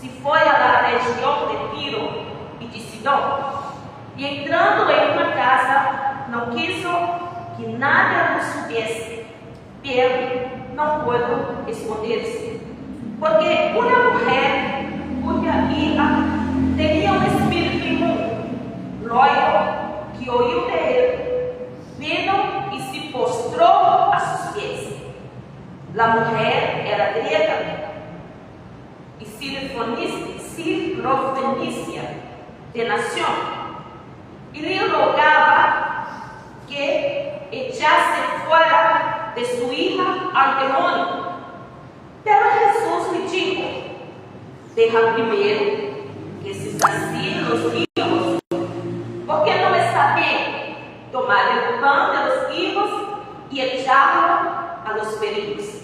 se foi a la região de Tiro e de Sidom. E entrando em uma casa, não quis que nada nos soubesse, pero não pôde esconder-se, porque uma mulher cuja hija tinha um espírito imundo, logo que ouviu de ele, vino e se postrou a seus pés. A mulher era grega e sirofenícia de nação, e lhe rogava que echasse fora de sua hija al demônio. Pero Jesus lhe dijo: deja primeiro que se saciem os hijos, porque não está bem tomar o pão de los hijos e echarlo a los perigos.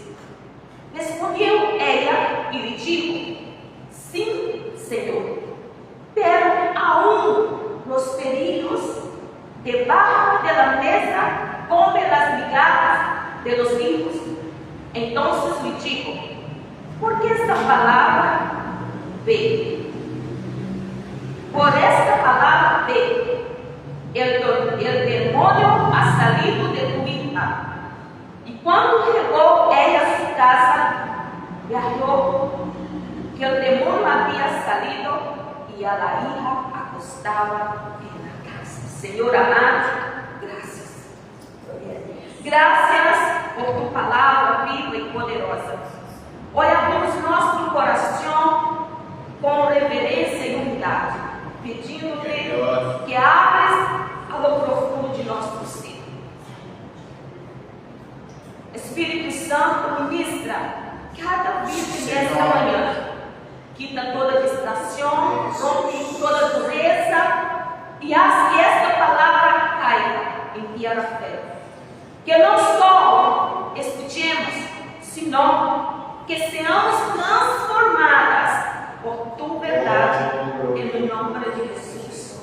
Respondeu ela e lhe dijo: sim, Senhor, pero aún los perigos debajo de la mesa come las migajas de los hijos. Entonces lhe dijo: ¿por qué esta palabra ve? Por esta palabra ve, el demonio ha salido de tu hija. Y cuando llegó ella a su casa, halló que el demonio había salido y a la hija acostada en la casa. Señor amado, gracias. Gracias por tu palavra viva e poderosa. Hoy abrimos nosso coração com reverência e humildade, pedindo-te que abres a lo profundo de nosso ser. Espírito Santo, ministra cada vida nesta manhã. Quita toda distração, rompe toda dureza e haz que esta palavra caia em tierra fértil. Que não só escutemos, senão que seamos transformadas por tu verdade, em nome de Jesus.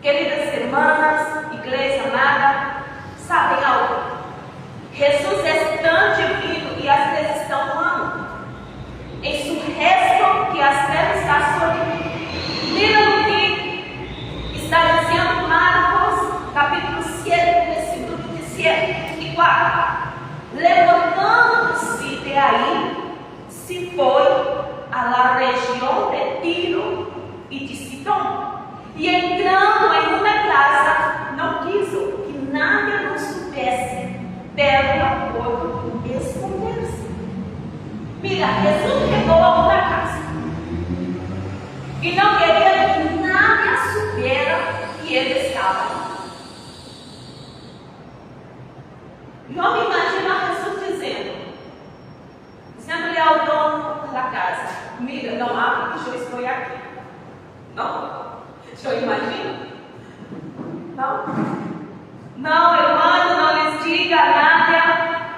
Queridas irmãs, igreja amada, sabem algo? Jesus é tão divino e às vezes tão humano. Em seu resto que as trevas está sobre mim. Mira o que está dizendo Marcos, capítulo 7, versículo 24. Levantando-se de aí, se foi a la região de Tiro e de Sidom. E entrando em uma casa, não quis que nada nos soubesse, pero não pôde esconder-se. Mira, Jesus chegou a uma casa e não queria que nada soubesse que ele estava ali. Eu me imagino a Jesus dizendo-lhe ao dono da casa: mira, não abre que eu estou aqui. Não? Eu imagino? Não? Não, irmão, não lhes diga nada.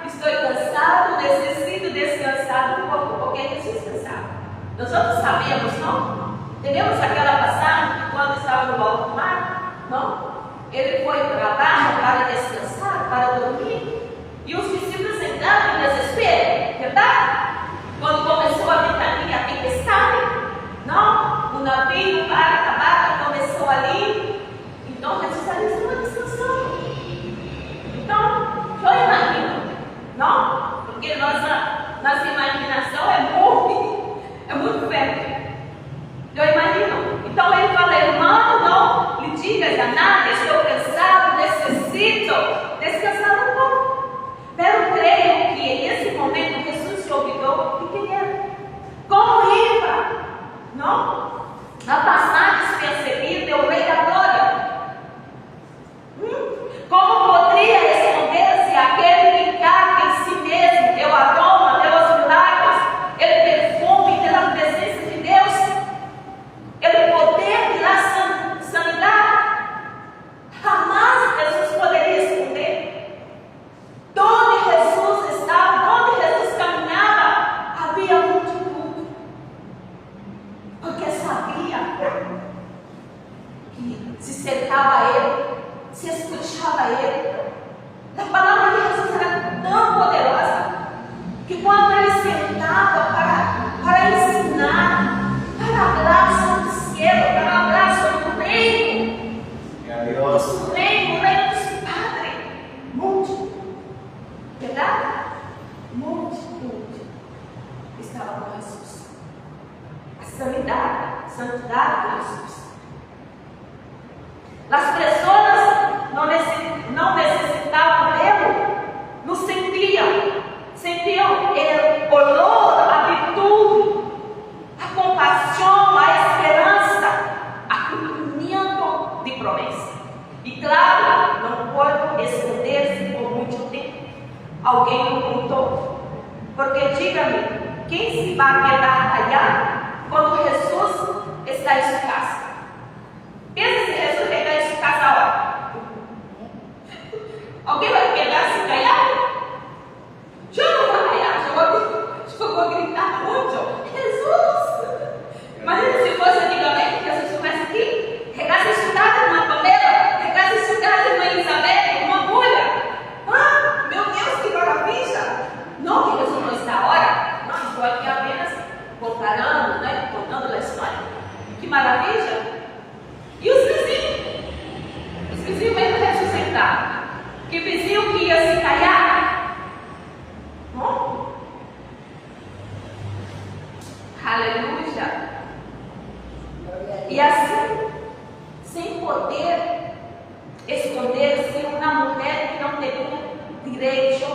Estou cansado, necessito descansar um pouco, porque Jesus cansado. Nós outros sabemos, não? Entendemos aquela passagem que quando estava no alto do mar? Não? Ele foi para baixo para descansar, para dormir. E os discípulos entraram em desespero, verdade? Quando começou a ventania, a tempestade, não? O navio, o barco, a barca começou ali. Então Jesus ali estava descansando. Então, eu imagino, não? Porque nossa imaginação é muito fértil. Eu imagino. Então ele fala: irmão, não lhe digas a nada, estou cansado, necessito descansar um pouco. Pero creio que nesse momento Jesus se olvidou de quem era. Como iba, não? Na passagem despercebida, o rei da glória. Como poderia esconder-se aquele que encarga em si mesmo teu aroma, teus milagres, ele perfume pela presença de Deus, ele poder da sanidade? Jamais Jesus poderia esconder. Onde Jesus estava, onde Jesus caminhava, havia multidão. Porque sabia santidad de Jesús. Las personas no necesitaban verlo, lo sentían el olor, a virtud, a compasión, a esperanza, a cumplimiento de promesa. E claro, não pode esconder-se por muito tempo. Alguém me perguntou, porque diga-me, quem se vai quedar callado quando Jesus está em sua casa? Pensa se Jesus chegar em sua casa agora. Alguém vai quedar-se callado? Eu não vou calhar, eu vou gritar muito. Jesus! Imagina se fosse antigamente, Jesus estivesse aqui, regasse estudada numa panela, regasse estudada numa Isabel, uma mulher. Ah, meu Deus, que maravilha! Não que Jesus não está agora, não, estou aqui apenas comparando, né, contando a história. Que maravilha! E os vizinhos? Os vizinhos mesmo ressuscitaram. Que vizinho que ia se calhar? Aleluia! E assim, sem poder esconder-se, uma mulher que não tinha direito,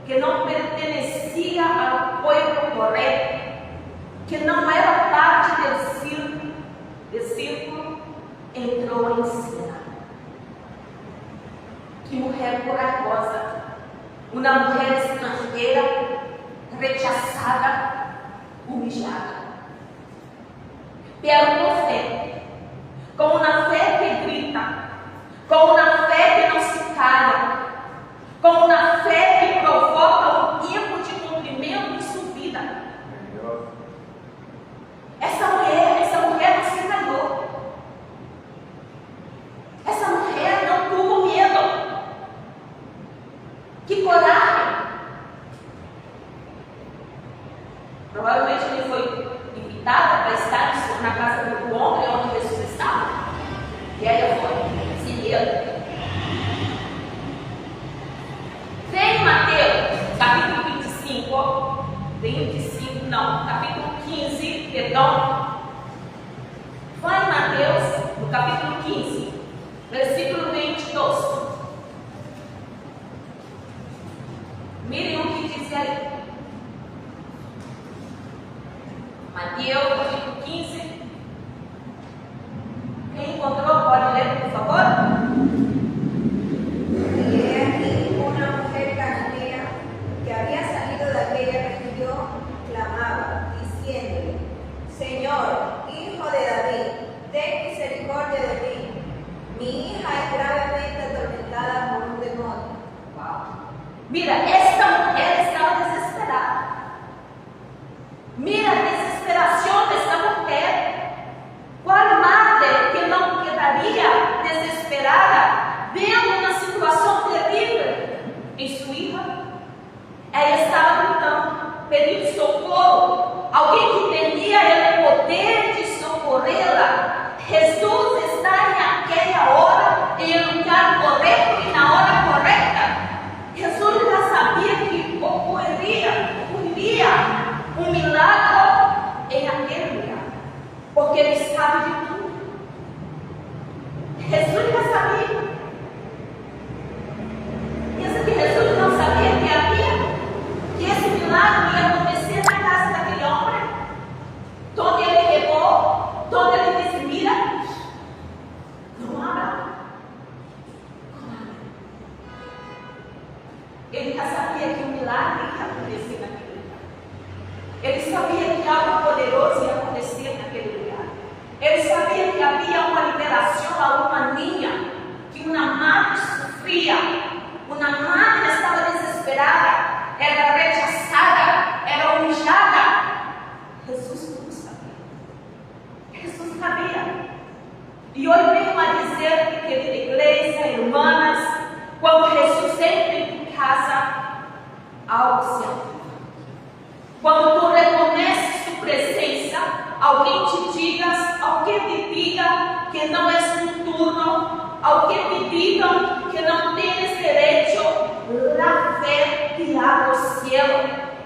que não pertencia ao povo correto, que não era parte do círculo, entrou em cena. Que mulher corajosa! Uma mulher estrangeira, rechaçada, humilhada. Pero com fé, com uma fé que grita, com uma fé que não se cala, com uma fé que provoca um tempo de cumprimento de sua vida. Essa mulher não se calhou. Essa mulher não tuvo medo. Que coragem! Provavelmente ele foi invitada para estar na casa do homem onde Jesus estava. E ela foi, se deu. Vem Mateus, capítulo 15, perdão. Vai Mateus, no capítulo 15, versículo 22. Mirem o que diz aí. Mateus, capítulo 15. Quem encontrou, pode ler, por favor? Y he aquí una mujer cananea que había salido de aquella región clamaba, diciéndole: Señor, hijo de David, ten misericordia de mí. Mi hija es gravemente atormentada por un demonio. Wow. Mira, esta mujer estaba desesperada. Mira a desesperação desta mulher. Qual madre que não quedaria desesperada vendo uma situação terrível em sua filha? Ela estava gritando, pedindo socorro. Alguém que teria o poder de socorrê-la. Jesus está naquela hora, em um lugar correto e na hora correta. Jesus já sabia que ocorreria um milagre em aquele lugar, porque ele sabe de tudo. Jesus já sabia. Pensa que Jesus não sabia que esse milagre ia acontecer na casa daquele homem, onde ele pegou, onde ele disse: mira, não abra. Ele já sabia que o milagre ia acontecer naquele lugar. Ele sabia que algo poderoso ia acontecer naquele lugar. Ele sabia que havia uma liberação a uma ninha, que uma madre sofria, uma madre estava desesperada, era rechaçada, era humilhada. Jesus tudo sabia. Jesus sabia. E hoje venho a dizer, querida igreja, irmãs, quando Jesus entra em casa, algo se ativa. Quando tu reconheces sua presença, alguém te diga que não és um turno, alguém te diga que não tens direito, a fé te abre o céu,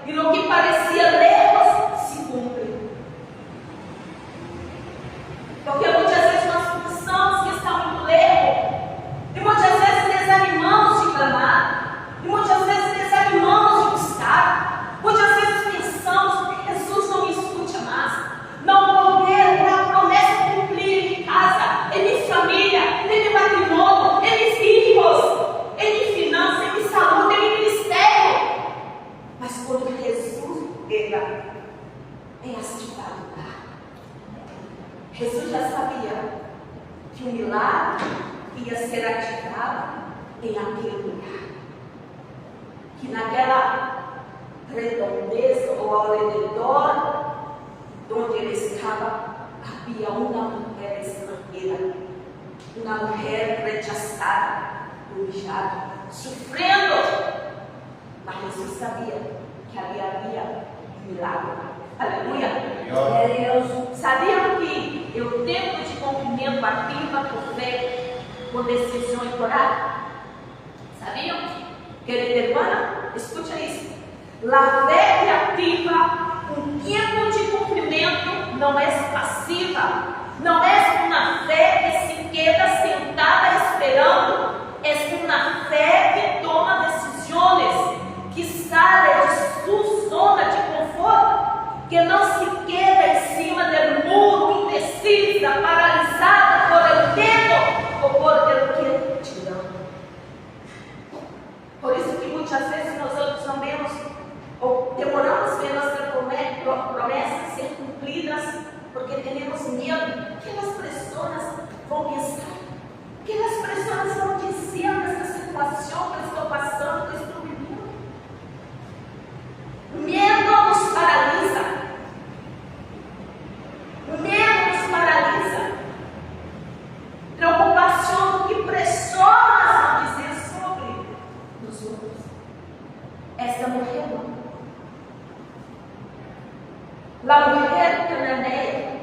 e o que parecia lejos se cumpre. em ativar o lugar. Jesus já sabia que o milagre ia ser ativado em aquele lugar. Que naquela redondeza ou ao redor onde ele estava, havia uma mulher estrangeira, uma mulher rechaçada, humilhada, sofrendo. Mas Jesus sabia que ali havia um milagre. Aleluia! Sabiam que o tempo de cumprimento ativa por fé, por decisão e coragem? Sabiam? Querida irmã, escuta isso. A fé que ativa um tempo de cumprimento não é passiva, não é uma fé que se queda sentada esperando, é uma fé que toma decisões, que sai de sua zona de conforto, que não se queda em cima do muro, indecisa, paralisada por el medo ou por el que tirão. Por isso que muitas vezes nós outros não vemos ou demoramos ver nossas promessas ser cumpridas porque temos medo que as pessoas vão pensar, que as pessoas vão dizer dessa situação que eu estou passando, que eu estou vivendo. O medo nos paralisa. O medo nos paralisa. Preocupação que pressionas a dizer sobre os outros. Esta mulher não. A mulher cananeia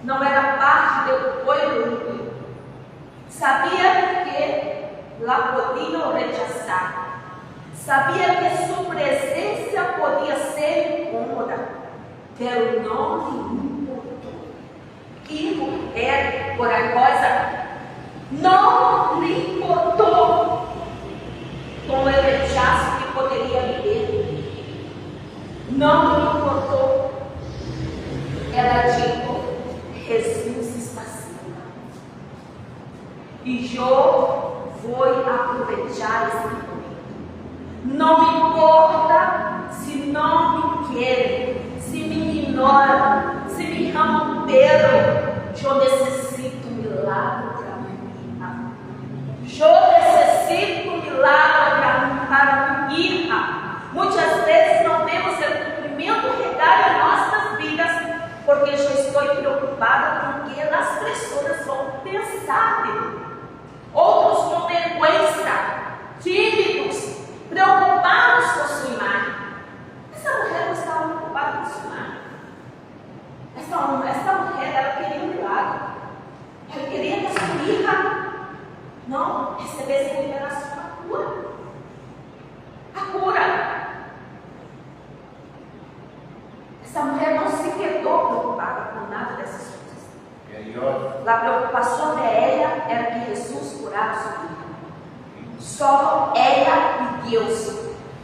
não era parte do povo judeu. Sabia que la podiam rechazar. Sabia que sua presença podia ser incômoda, mas não lhe importou. E mulher, por a coisa, não lhe importou com o rechaço que poderia viver. Não lhe importou. Ela disse: Jesus está acima. E eu vou aproveitar esse momento. Não me importa se não me querem, se me ignoram, se me chamam pelo. Eu necessito um milagre para minha vida. Eu necessito um milagre para minha vida. Muitas vezes não vemos o cumprimento regar em nossas vidas, porque eu estou preocupada com o que as pessoas vão pensar de mim. Outros com vergonha, tímidos, preocupados com sua imagem. Essa mulher não estava preocupada com sua imagem. Essa mulher, ela queria um milagre. Ela queria que a sua filha não recebesse a liberação da cura. A cura. Essa mulher não se quedou preocupada com nada dessas coisas. A preocupação dela era que Jesus curasse sua vida. Só ela e Deus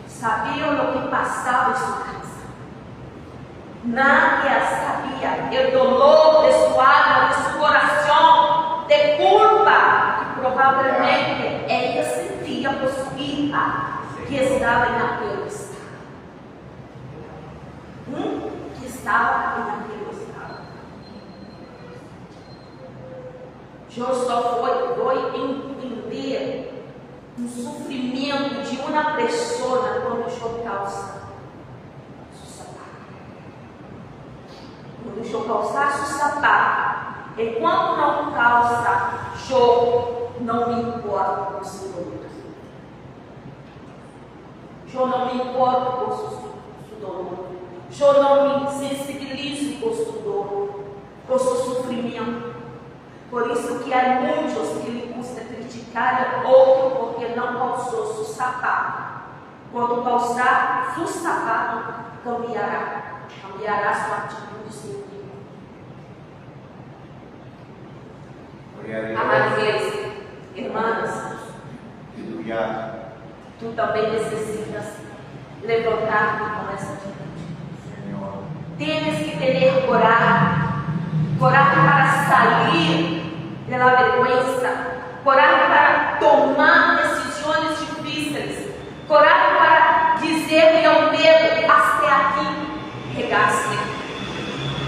sabiam o que passava em sua casa. Nadie sabia o dolor de sua alma, de seu coração, de culpa que provavelmente ela sentia por sua filha que estava naquele estado. Que estava naquele estado. Eu só vou entender o sofrimento de uma pessoa quando eu causa seu sapato. Quando eu causar seu sapato, enquanto não causa, eu não me importo com o seu dolor. Eu não me importo com o seu dolor. Eu não me sensibilizo com o seu dor, com o seu sofrimento. Por isso que há muitos que lhe custa criticar outro porque não calçou seu sapato. Quando calçar seu sapato, cambiará sua atitude sempre. Amados irmãs, tu também necessitas levantar com essa atitude. Tienes que ter coragem para sair da vergüenza, coragem para tomar decisões difíceis, coragem para dizer ao medo, até aqui regaste.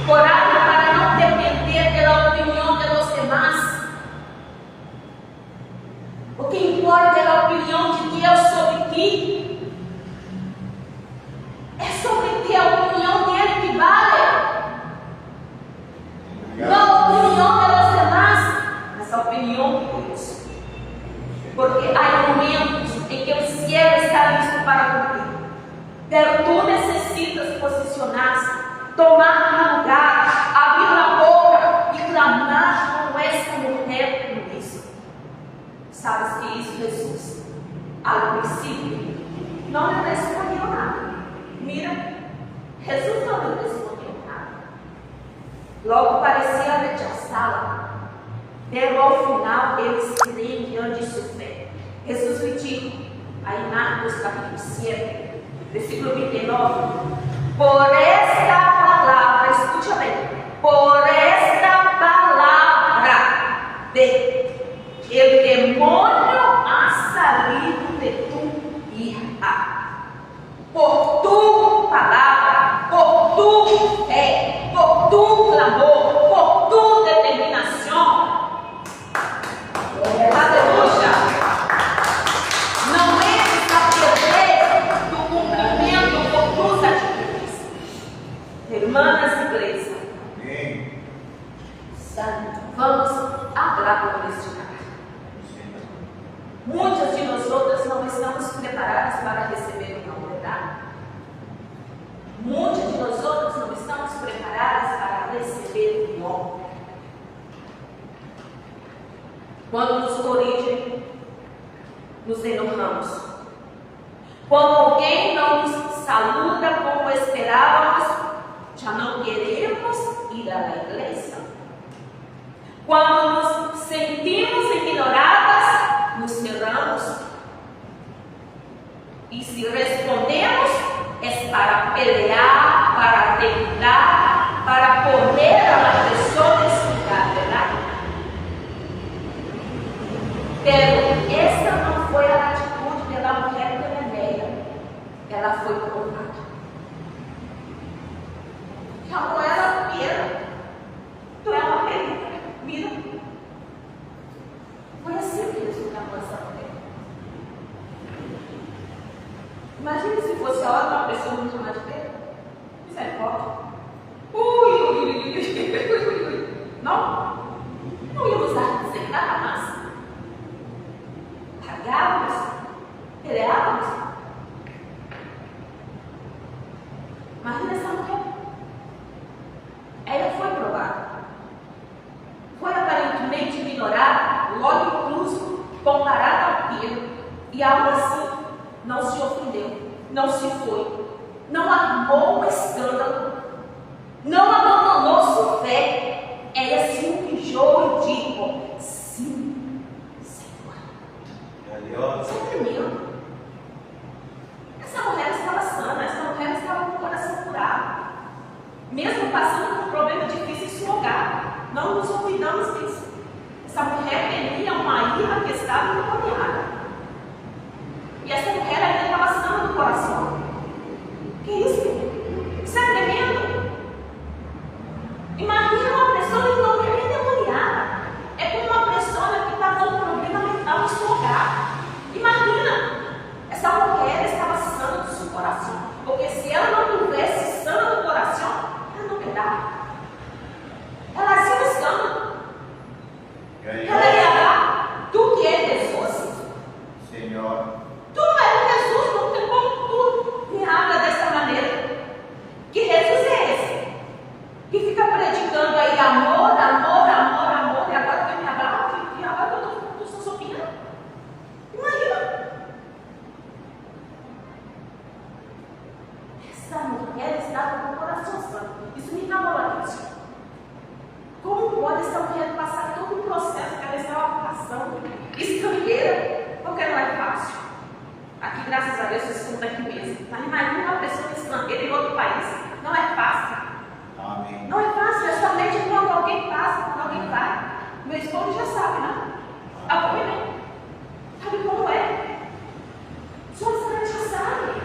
Coragem para não depender da opinião dos demás. O que importa é a opinião de Deus sobre ti. É sobre ti a opinião dele que vale. Não a opinião dos demás, mas a opinião de Deus. Porque há momentos em que o céu está listo para cumprir. Pero tu necessitas posicionar-se, tomar um lugar, abrir a boca e clamar como esta mulher no isso. Sabes que isso Jesus, ao princípio, não lhe respondeu nada. Mira, Jesus não lhe respondeu nada. Logo parecia rechaçá-la. Pero ao final eles creem diante de sua fé. Jesus lhe disse, aí em Marcos capítulo 7, versículo 29, por esta palavra, escute bem, por esta palavra, o demônio ha salido de tu hija. Por tu palavra, por tu fé, por tu clamor, por tu determinação. Aleluia! Não é perder do cumprimento por tuas atitudes. Irmãs e igreja, vamos falar por este lugar. Muitas de nós outras não estamos preparadas para receber o não, verdade? Muitas de nós outras não estamos preparadas para receber o não. Quando nos corrigem, nos enojamos. Quando alguém não nos saluda como esperávamos, já não queremos ir à igreja. Quando nos sentimos ignoradas, nos cerramos. E se respondemos, é para pelear, para tentar, para poner a pessoa nesse lugar, verdade? Pero essa não foi a atitude da mulher cananeia. Ela foi provada. Chamou ela primeiro. Tu é uma perita. Mira. Foi assim que Jesus chamou essa mulher. Imagine se fosse a hora de uma pessoa me chamar de perita. Misericórdia. Não? Não íamos aceitar jamais. Pagávamos, peleávamos. Imagina essa mulher. Ela foi provada. Foi aparentemente ignorada, logo incluso comparada ao Pedro. E algo assim não se ofendeu, não se foi, não armou um escândalo, não abandonou sua fé. Ela se humilhou e disse: sim, Senhor. Você entendeu? Essa mulher estava sana, essa mulher estava com o coração curado, mesmo passando por um problema difícil em seu hogar. Não nos olvidamos disso. Essa mulher tinha uma ira que estava endemoniada. E essa mulher ainda estava sana no coração. Que isso? Isso é tremendo. Imagina uma pessoa endemoniada. É como uma pessoa que está com um problema mental no seu hogar. Imagina. Essa mulher estava sana do seu coração. Porque se ela não tivesse sana do coração, ela não quedava. Ela se buscando. Ela ia lá. Tu que é Jesus? Senhor. Tu não é Jesus, não tem como tu me habla dessa maneira. Que Jesus é esse? Que fica predicando aí amor, amor, amor, amor, e agora vai me hablar, e agora eu estou sozinha. Imagina. Essa mulher estava com o coração santo. Isso me dá uma atenção. Como pode essa mulher passar todo o processo que ela estava passando? Estrangeira, porque não é fácil. Aqui, graças a Deus, eu estou aqui mesmo. Mas imagina uma pessoa estrangeira em outro país. Não é fácil. Amém. Não é fácil, é somente quando alguém passa, quando alguém vai. Meu esposo já sabe, não? A família sabe como é. Somos rechaçados.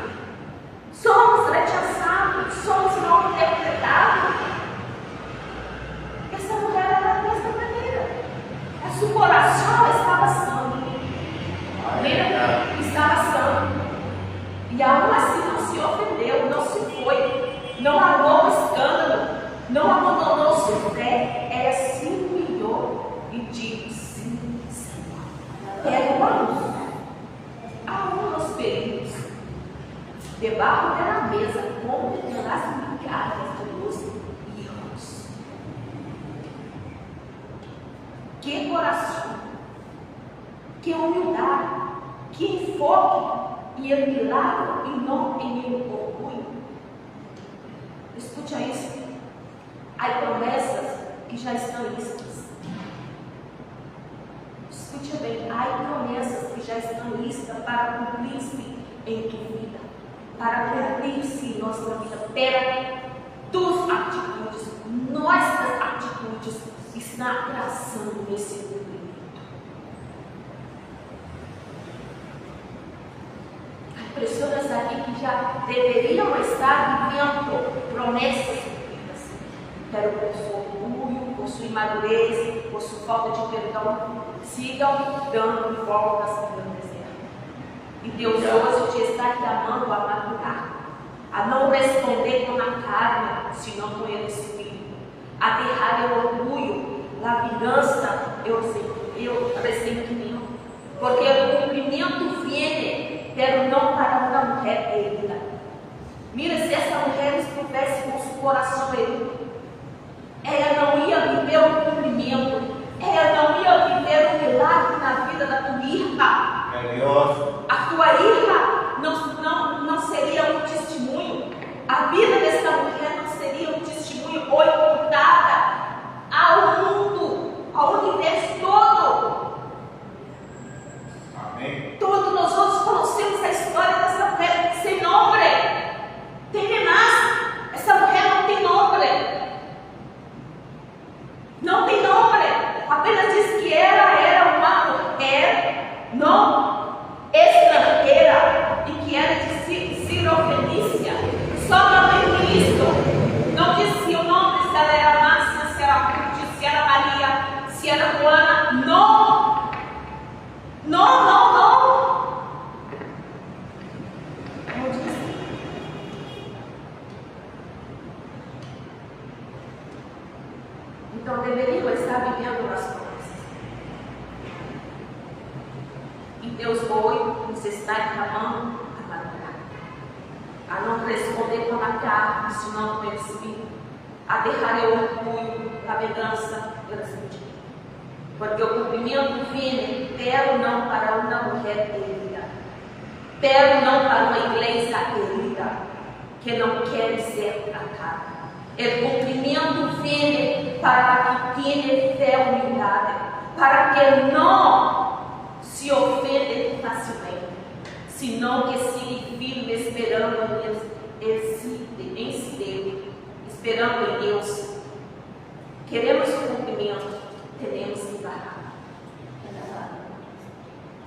Somos rechaçados. Somos mal interpretados. nossa fé, ela se humilhou e disse: sim, Senhor. Pegamos a um dos períodos, debaixo da mesa, como as migalhas dos hijos. Que coração, que humildade, que enfoque e o milagre e não em o orgulho. Escute isso. Há promessas que já estão listas. Escute bem, há promessas que já estão listas para cumprir-se em tua vida, para cumprir-se em nossa vida, pela tuas atitudes, nossas atitudes está traçando esse cumprimento. Há pessoas aqui que já deveriam estar vivendo promessas cumpridas, pero por seu orgulho, por sua imadurez, por sua falta de perdão, sigam dando voltas pelo deserto. E Deus hoje te está chamando a madurar, a não responder com a carne, senão com o Espírito, a deixar o orgulho, a vingança, eu ressentimento, porque o cumprimento vem, pero não para uma mulher herida. Mira, se essa mulher estivesse com seu coração herido, ela não ia viver o cumprimento, ela não ia viver o milagre na vida da tua irmã. A tua irmã não seria um testemunho, a vida dessa mulher não seria um testemunho hoje contada ao mundo, ao universo todo. Amém. Todos nós outros conhecemos a história dessa mulher sem nome. Tem nada. Essa mulher não tem nome. Não tem nome. Apenas diz que ela era uma mulher não estrangeira e que era de Sirofenícia. Somente Cristo. Não dizia o nome, se ela era Márcia, se era Ruth, se era Maria, se era Juana. Não. Não, não, não. Não diz. Então deveriam estar vivendo as promessas. E Deus hoje nos está chamando a madurar, a não responder com a carne, senão com o Espírito, a deixar o orgulho, a vingança e o ressentimento. Porque o cumprimento vem, pero não para uma mulher herida, pero não para uma igreja herida, que não quer ser tratada. O cumprimento vem para que tenha fé e humildade, para que não se ofenda facilmente, senão que siga firme esperando em Deus, esperando em Deus. Queremos o cumprimento, temos que barrar.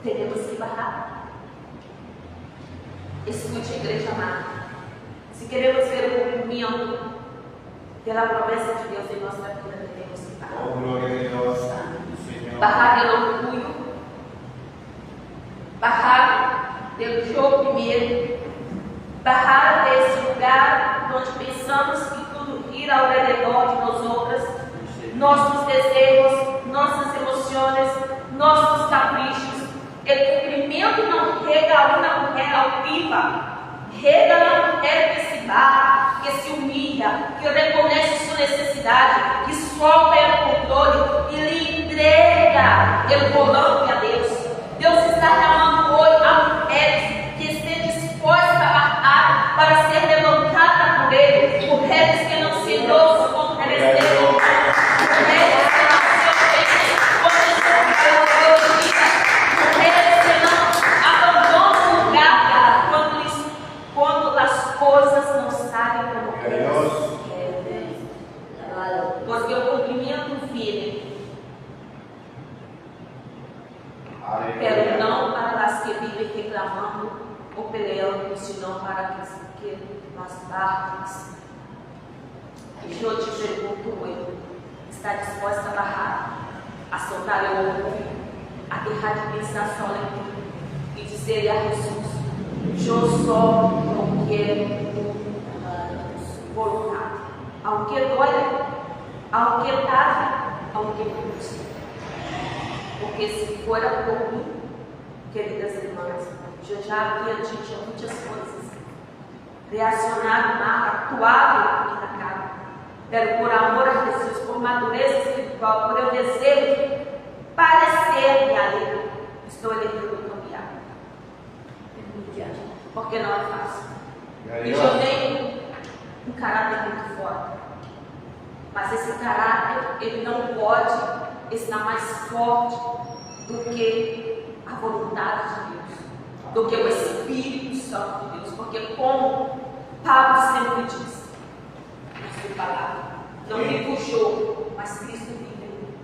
Temos que barrar. Escute, igreja amada. Se queremos ver o cumprimento pela promessa de Deus em nossa vida, temos que barrar. Oh, glória a Deus, Senhor. Barrar pelo orgulho, barrar pelo jogo de medo, barrar desse lugar onde pensamos que tudo gira ao redor de nós outras, nossos desejos, nossas emoções, nossos caprichos. O cumprimento não rega a uma mulher altiva, rega a uma mulher que se barra, que se humilha, que reconhece sua necessidade, que solta o controle e lhe entrega o volante a Deus. Deus está chamando hoje a mulheres que estejam dispostas a barrar para ser levantada por Ele, mulheres que não se endossam contra a besteira. Coisas não sabem como querem. Porque o cumprimento vem, pero não para as que vivem reclamando ou peleando, senão para as que nós barramos. E eu te pergunto, está disposta a barrar, a soltar o orgulho, a deixar de pensar só em mim e dizer a Jesus: eu só não quero vontade, aunque doia, aunque tarde, aunque custe. Porque se fora por mim, queridas irmãs, eu já havia dito muitas coisas, reacionado mal, actuado na cara, pero por amor a Jesus, por madureza espiritual, por eu desejo parecer-me a Ele, estou eligindo cambiar. Porque não é fácil. E eu tenho um caráter muito forte. Mas esse caráter, ele não pode estar mais forte do que a vontade de Deus, do que o Espírito Santo de Deus. Porque como Paulo sempre diz na sua palavra, não vivo o jogo, mas Cristo vive em mim.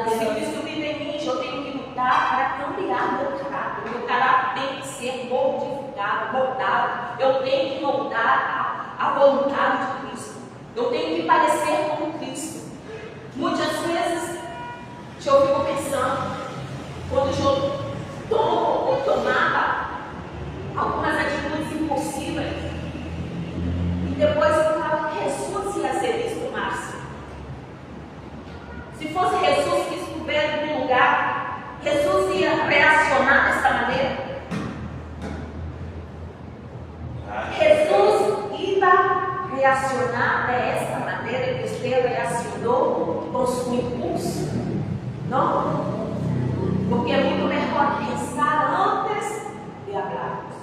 Se Cristo vive em mim, eu tenho que lutar para cambiar meu caráter. Meu caráter tem que ser modificado, moldado. Eu tenho que moldar a vontade de Cristo. Eu tenho que parecer como Cristo. Muitas vezes eu fico pensando, quando eu tomo ou tomava algumas atitudes impossíveis, e depois eu falo, Jesus ia ser isso no máximo. Se fosse Jesus que estivesse no lugar, Jesus ia reacionar dessa maneira. Jesus ia reacionar dessa maneira que você reacionou com seu impulso? Não? Porque é muito melhor pensar antes de falarmos.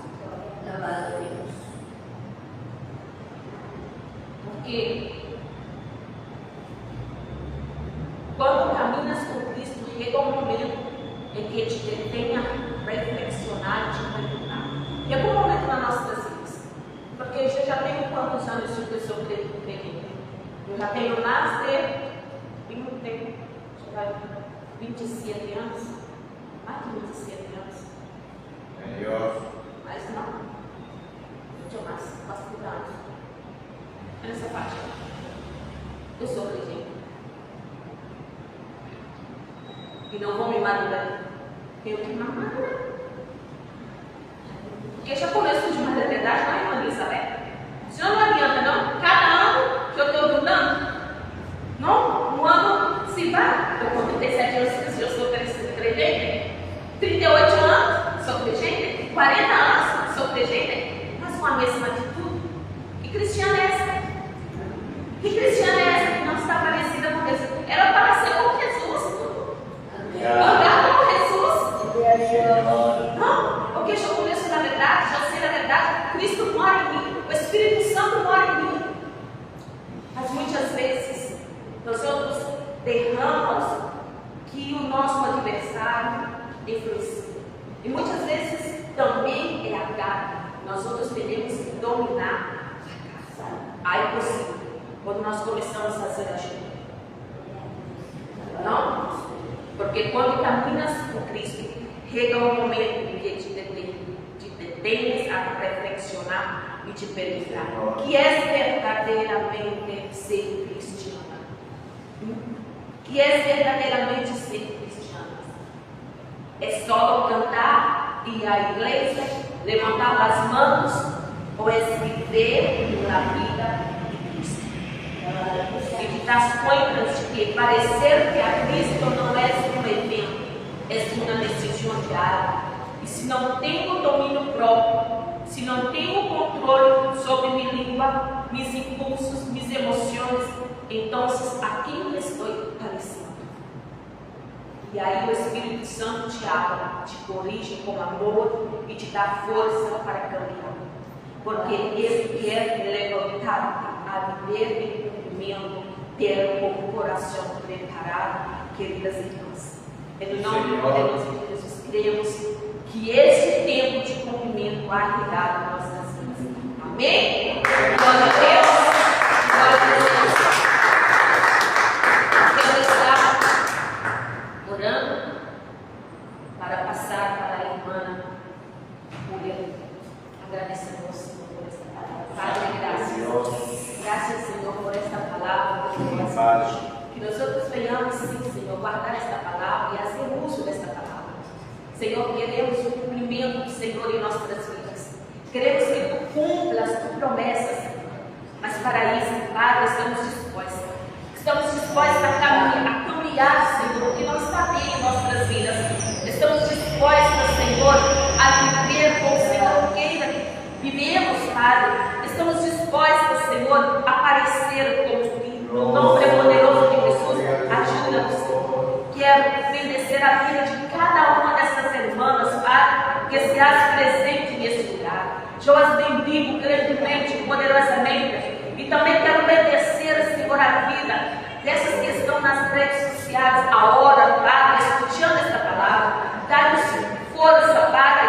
Porque quando caminhas com Cristo, chega um momento em que te detenha reflexionar e te perguntar. Em algum momento nas nossas vidas, porque eu já tenho quantos anos que eu sou crente? Eu já tenho mais de 27 anos, mais de 27 anos. Mas não, muito mais, quase 30 anos. Nessa parte, eu sou crente. E não vou me madurar. Eu tenho uma madurar. Porque já começo de maternidade, não é, irmã Elizabeth? Senão não adianta, não. Cada ano que eu estou dando, não, um ano se vai. Eu com 37 anos, eu sou crente. 38 anos, sou crente. 40 anos, sou crente. Mas com a mesma atitude. Que cristiana é essa? Que cristiana é essa que não está parecida com Jesus? Era para ser como Jesus. Andar como Jesus. Não, porque eu conheço da verdade, já sei da verdade. Cristo mora em mim, o Espírito Santo mora em mim. Mas muitas vezes nós outros derramamos que o nosso adversário influencia. E muitas vezes também é a carne. Nós outros temos que dominar a casa. Aí é possível, quando nós começamos a fazer ajuda. Não? Porque quando caminhas com Cristo, chega um momento em que te detens a reflexionar e te perguntar: que é verdadeiramente ser cristiana? Que é verdadeiramente ser cristiana? É só cantar, ir à igreja, levantar as mãos, ou é viver na vida de Cristo? E te das contas de que parecer que a Cristo não é um evento, é uma decisão diária. E se não tenho domínio próprio, se não tenho controle sobre minha língua, meus impulsos, minhas emoções, então a quem estou parecendo? E aí o Espírito Santo te abre, te corrige com amor e te dá força para caminhar. Porque Ele quer me levantar a viver em cumprimento, ter um coração preparado, queridas irmãs. Em nome poderoso de Jesus, cremos que esse tempo de cumprimento há chegado em nossas vidas. Amém? Glória a Deus. Glória a Deus. Quero estar orando para passar para a irmã Julia, agradecendo ao Senhor por esta palavra. Padre, graças. Graças, Senhor, por esta palavra. Que nós outros venhamos, sim, Senhor, guardar esta palavra e fazer uso desta palavra. Senhor, queremos o cumprimento do Senhor em nossas vidas. Queremos que Tu cumpras as Tuas promessas, Senhor. Mas para isso, Padre, estamos dispostos. bendigo grandemente, poderosamente. E também quero agradecer, Senhor, a vida dessas que estão nas redes sociais, a hora, Pai, escutando esta palavra. Dá-nos força, Pai,